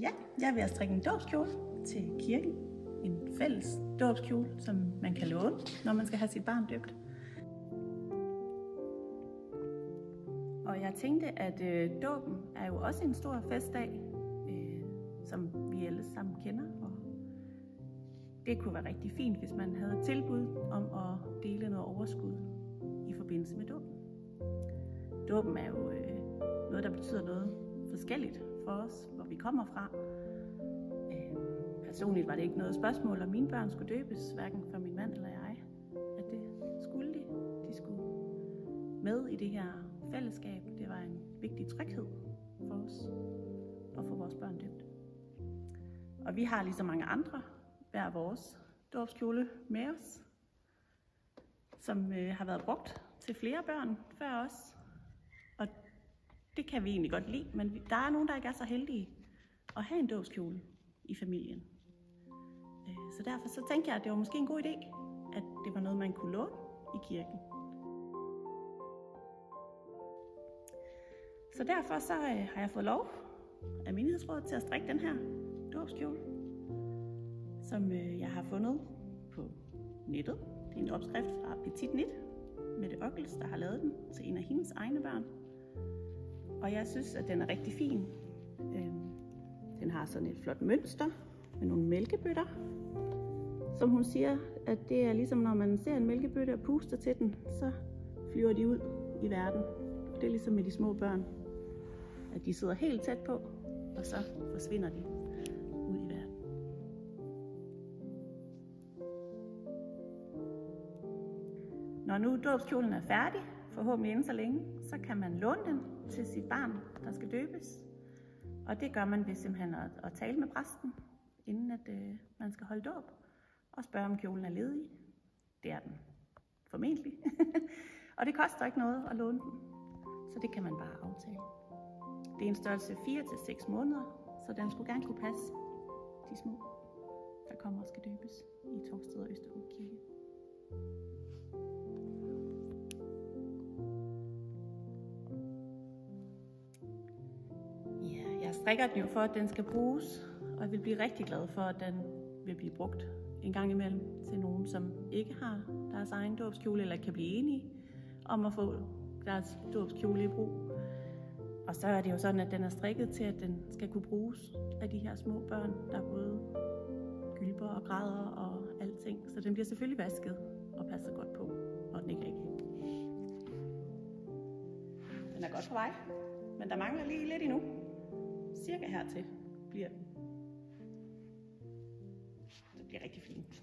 Ja, jeg er ved at strikke en dåbskjole til kirken. En fælles dåbskjole, som man kan låne, når man skal have sit barn døbt. Og jeg tænkte, at dåben er jo også en stor festdag, som vi alle sammen kender. Og det kunne være rigtig fint, hvis man havde et tilbud om at dele noget overskud i forbindelse med dåben. Dåben er jo noget, der betyder noget forskelligt for os, hvor vi kommer fra. Personligt var det ikke noget spørgsmål, om mine børn skulle døbes, hverken for min mand eller jeg. At det skulle de. De skulle med i det her fællesskab. Det var en vigtig tryghed for os og for vores børn døbt. Og vi har ligesom mange andre hver vores dåbskjole med os, som har været brugt til flere børn før os. Og det kan vi egentlig godt lide, men der er nogen, der ikke er så heldige at have en dåbskjole i familien. Så derfor så tænkte jeg, at det var måske en god idé, at det var noget, man kunne låne i kirken. Så derfor så har jeg fået lov af menighedsrådet til at strikke den her dåbskjole, som jeg har fundet på nettet. Det er en opskrift fra Petit Knit, Mette Ockels, der har lavet den til en af hendes egne børn. Og jeg synes, at den er rigtig fin. Den har sådan et flot mønster med nogle mælkebøtter. Som hun siger, at det er ligesom når man ser en mælkebøtte og puster til den, så flyver de ud i verden. Det er ligesom med de små børn, at de sidder helt tæt på, og så forsvinder de ud i verden. Når nu dåbskjolen er færdig, forhåbentlig inden så længe, så kan man låne den til sit barn, der skal døbes. Og det gør man ved simpelthen at tale med præsten, inden at man skal holde dåb, og spørge om kjolen er ledig. Det er den formentlig. Og det koster ikke noget at låne den, så det kan man bare aftale. Det er en størrelse 4-6 måneder, så den skulle gerne kunne passe de små, der kommer og skal døbes i Torsted og Østerhus Kirke. Jeg strikker den jo for, at den skal bruges, og jeg vil blive rigtig glad for, at den vil blive brugt en gang imellem til nogen, som ikke har deres egen dåbskjole, eller kan blive enige om at få deres dåbskjole i brug. Og så er det jo sådan, at den er strikket til, at den skal kunne bruges af de her små børn, der både gylper og græder og alting. Så den bliver selvfølgelig vasket og passet godt på, når den ikke er i. Den er godt på vej, men der mangler lige lidt endnu. Cirka hertil bliver den. Det bliver rigtig fint.